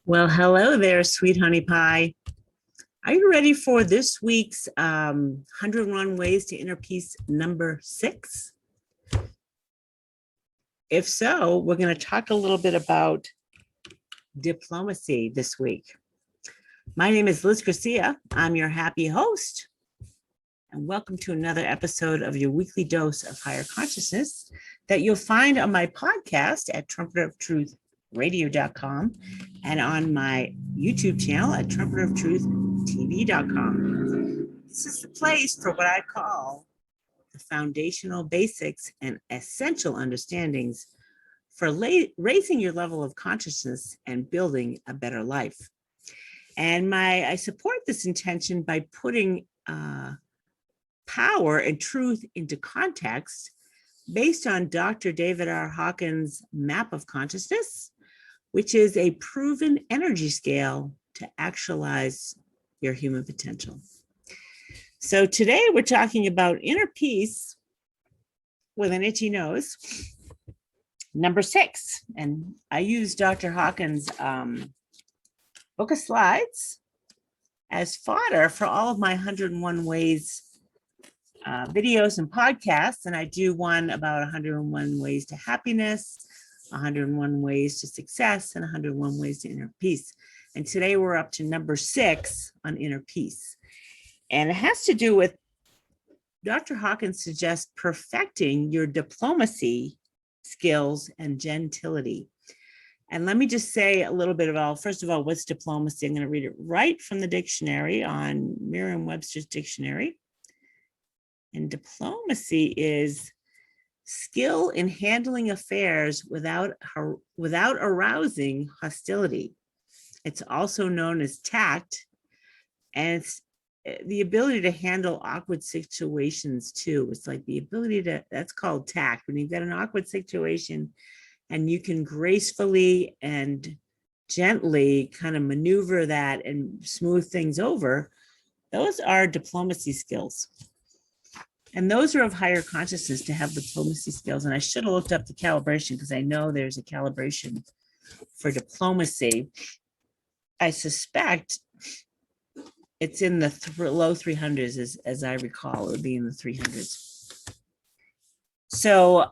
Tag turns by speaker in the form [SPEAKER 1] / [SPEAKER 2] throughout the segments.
[SPEAKER 1] Well, hello there, sweet honey pie. Are you ready for this week's 101 Ways to Inner Peace number 6? If so, we're going to talk a little bit about diplomacy this week. My name is Liz Garcia. I'm your happy host, and welcome to another episode of your weekly dose of higher consciousness that you'll find on my podcast at trumpeteroftruthradio.com and on my YouTube channel at trumpeteroftruthtv.com. This is the place for what I call the foundational basics and essential understandings for raising your level of consciousness and building a better life. And I support this intention by putting power and truth into context based on Dr. David R. Hawkins' map of consciousness, which is a proven energy scale to actualize your human potential. So today we're talking about inner peace with an itchy nose, number 6. And I use Dr. Hawkins' book of slides as fodder for all of my 101 ways videos and podcasts. And I do one about 101 ways to happiness, 101 ways to success, and 101 ways to inner peace. And today we're up to number 6 on inner peace. And it has to do with Dr. Hawkins suggests perfecting your diplomacy skills and gentility. And let me just say a little bit about, first of all, what's diplomacy? I'm going to read it right from the dictionary on Merriam-Webster's dictionary. And diplomacy is skill in handling affairs without arousing hostility. It's also known as tact, and it's the ability to handle awkward situations too. It's like the ability to, that's called tact. When you've got an awkward situation and you can gracefully and gently kind of maneuver that and smooth things over, those are diplomacy skills. And those are of higher consciousness to have diplomacy skills. And I should have looked up the calibration because I know there's a calibration for diplomacy. I suspect it's in the low 300s, as I recall. It would be in the 300s. So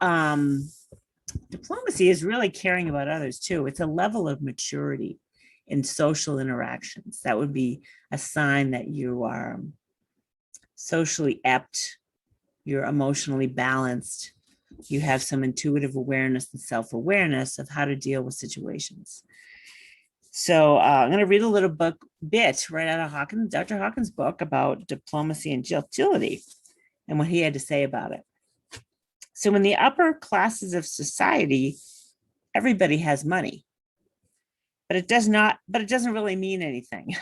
[SPEAKER 1] diplomacy is really caring about others too. It's a level of maturity in social interactions. That would be a sign that you are socially apt, you're emotionally balanced, you have some intuitive awareness and self-awareness of how to deal with situations. So I'm going to read a little bit right out of Dr. Hawkins' book about diplomacy and gentility and what he had to say about it. So in the upper classes of society, everybody has money, but it doesn't really mean anything,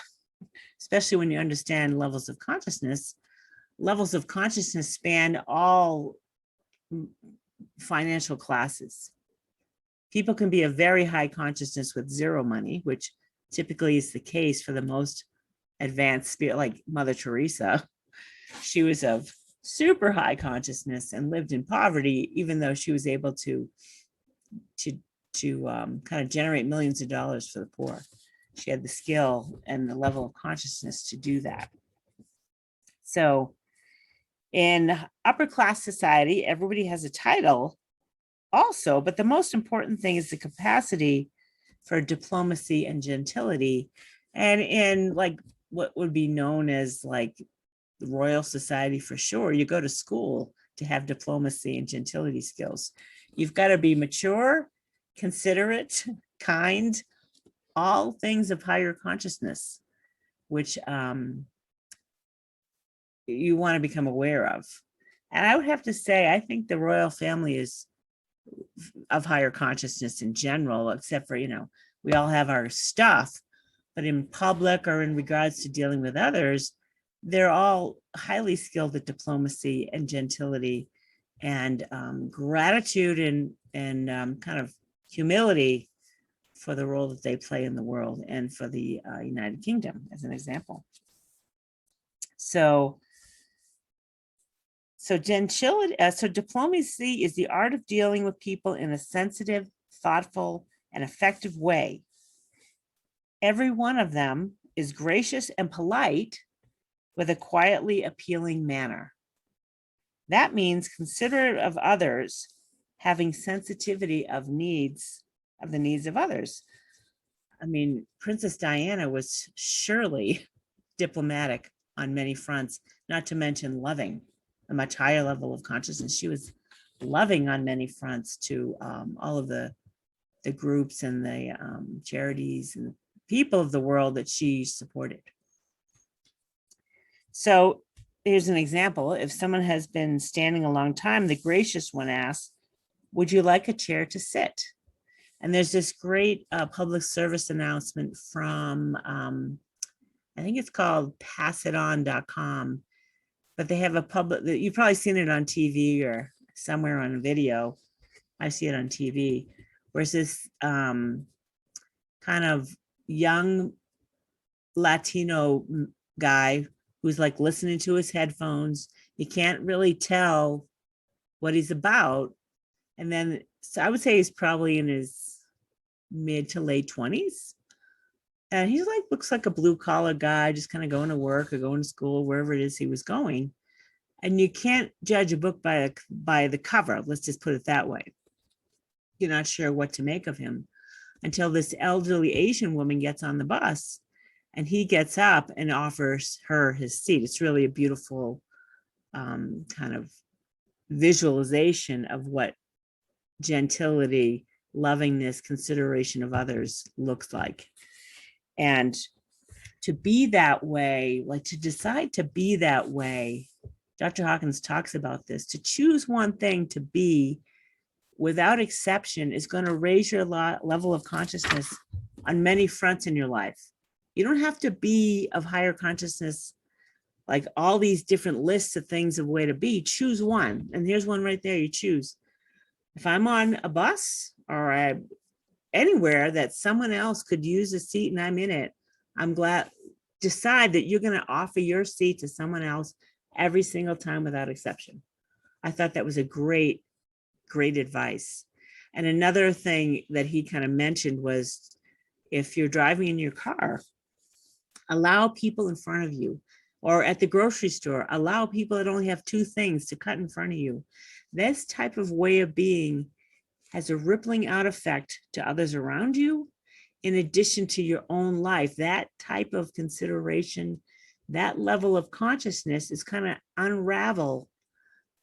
[SPEAKER 1] especially when you understand levels of consciousness. Levels of consciousness span all financial classes. People can be a very high consciousness with zero money, which typically is the case for the most advanced spirit, like Mother Teresa. She was of super high consciousness and lived in poverty, even though she was able to kind of generate millions of dollars for the poor. She had the skill and the level of consciousness to do that. So in upper class society, everybody has a title also, but the most important thing is the capacity for diplomacy and gentility. And in like what would be known as like the Royal Society, for sure, you go to school to have diplomacy and gentility skills. You've got to be mature, considerate, kind, all things of higher consciousness, which you want to become aware of. And I would have to say, I think the royal family is of higher consciousness in general, except for, we all have our stuff, but in public or in regards to dealing with others, they're all highly skilled at diplomacy and gentility and gratitude and kind of humility for the role that they play in the world and for the United Kingdom, as an example. So gentility, so diplomacy is the art of dealing with people in a sensitive, thoughtful, and effective way. Every one of them is gracious and polite with a quietly appealing manner. That means considerate of others, having sensitivity of the needs of others. I mean, Princess Diana was surely diplomatic on many fronts, not to mention loving, a much higher level of consciousness. She was loving on many fronts to all of the groups and the charities and people of the world that she supported. So here's an example. If someone has been standing a long time, the gracious one asks, would you like a chair to sit? And there's this great public service announcement from, I think it's called passiton.com, but they have a public, you've probably seen it on TV or somewhere on video. I see it on TV, where it's this kind of young Latino guy who's like listening to his headphones. You can't really tell what he's about. And then, so I would say he's probably in his mid to late 20s. And he's like, looks like a blue collar guy, just kind of going to work or going to school, wherever it is he was going. And you can't judge a book by the cover. Let's just put it that way. You're not sure what to make of him until this elderly Asian woman gets on the bus and he gets up and offers her his seat. It's really a beautiful kind of visualization of what gentility, lovingness, consideration of others looks like. And to be that way, like to decide to be that way, Dr. Hawkins talks about this, to choose one thing to be without exception is going to raise your level of consciousness on many fronts in your life. You don't have to be of higher consciousness, like all these different lists of things of way to be. Choose one. And here's one right there. You choose. If I'm on a bus or anywhere that someone else could use a seat and I'm in it, I'm glad. Decide that you're going to offer your seat to someone else every single time without exception. I thought that was a great advice. And another thing that he kind of mentioned was, if you're driving in your car, allow people in front of you, or at the grocery store, allow people that only have two things to cut in front of you. This type of way of being has a rippling out effect to others around you, in addition to your own life. That type of consideration, that level of consciousness is kind of unravel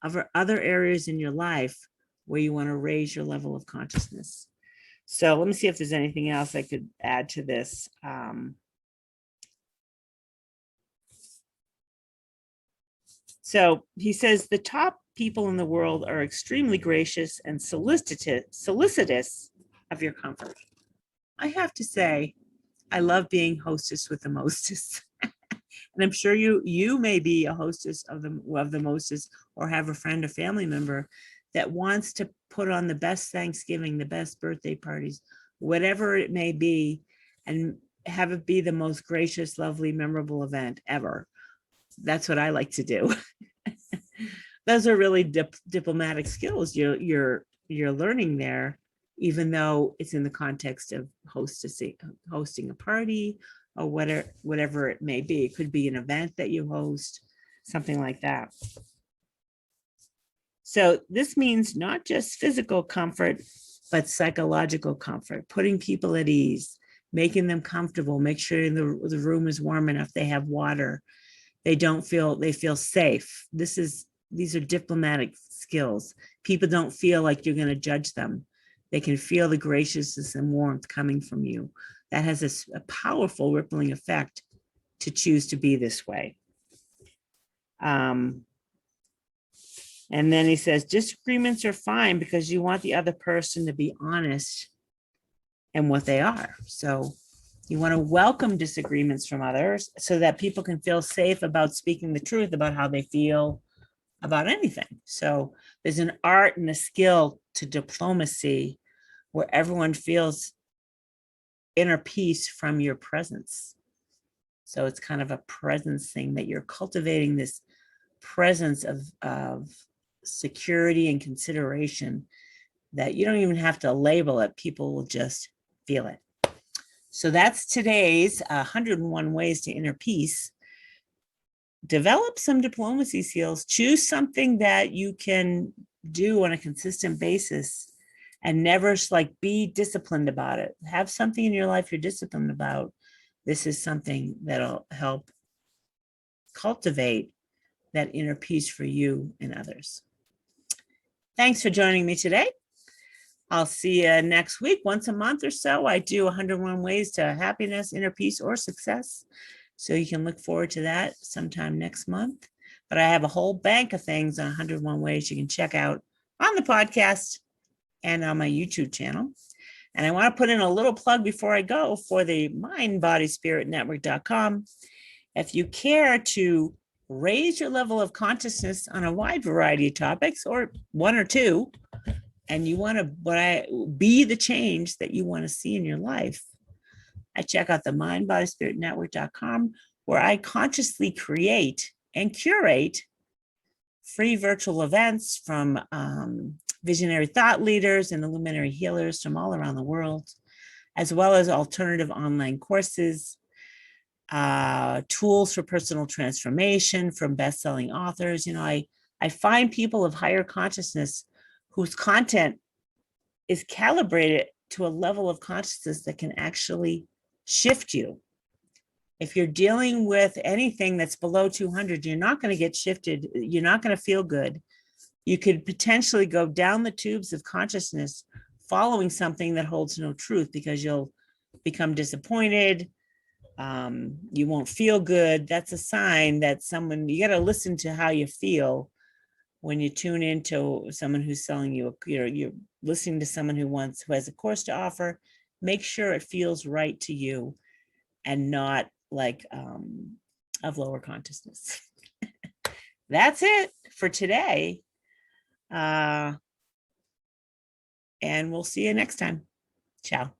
[SPEAKER 1] other areas in your life where you want to raise your level of consciousness. So let me see if there's anything else I could add to this. So he says the top people in the world are extremely gracious and solicitous of your comfort. I have to say, I love being hostess with the mostest. And I'm sure you may be a hostess of the mostest, or have a friend or family member that wants to put on the best Thanksgiving, the best birthday parties, whatever it may be, and have it be the most gracious, lovely, memorable event ever. That's what I like to do. Those are really diplomatic skills you're learning there, even though it's in the context of hosting a party or whatever it may be. It could be an event that you host, something like that. So this means not just physical comfort, but psychological comfort, putting people at ease, making them comfortable, make sure the room is warm enough, they have water, they feel safe. These are diplomatic skills. People don't feel like you're going to judge them. They can feel the graciousness and warmth coming from you. That has a powerful rippling effect to choose to be this way. And then he says, disagreements are fine because you want the other person to be honest in what they are. So you want to welcome disagreements from others so that people can feel safe about speaking the truth about how they feel about anything. So there's an art and a skill to diplomacy where everyone feels inner peace from your presence. So it's kind of a presence thing, that you're cultivating this presence of security and consideration that you don't even have to label it. People will just feel it. So that's today's 101 ways to inner peace. Develop some diplomacy skills. Choose something that you can do on a consistent basis and never like be disciplined about it. Have something in your life you're disciplined about. This is something that'll help cultivate that inner peace for you and others. Thanks for joining me today. I'll see you next week. Once a month or so, I do 101 ways to happiness, inner peace, or success. So you can look forward to that sometime next month. But I have a whole bank of things on 101 ways you can check out on the podcast and on my YouTube channel. And I want to put in a little plug before I go for the mindbodyspiritnetwork.com. If you care to raise your level of consciousness on a wide variety of topics, or one or two, and you want to be the change that you want to see in your life, I check out the mindbodyspiritnetwork.com, where I consciously create and curate free virtual events from visionary thought leaders and illuminary healers from all around the world, as well as alternative online courses, tools for personal transformation from best-selling authors. I find people of higher consciousness whose content is calibrated to a level of consciousness that can actually shift you. If you're dealing with anything that's below 200, you're not going to get shifted. You're not going to feel good. You could potentially go down the tubes of consciousness following something that holds no truth, because you'll become disappointed. You won't feel good. That's a sign that you got to listen to how you feel when you tune into someone who's selling you, you're listening to someone who has a course to offer. Make sure it feels right to you and not like of lower consciousness. That's it for today. And we'll see you next time. Ciao.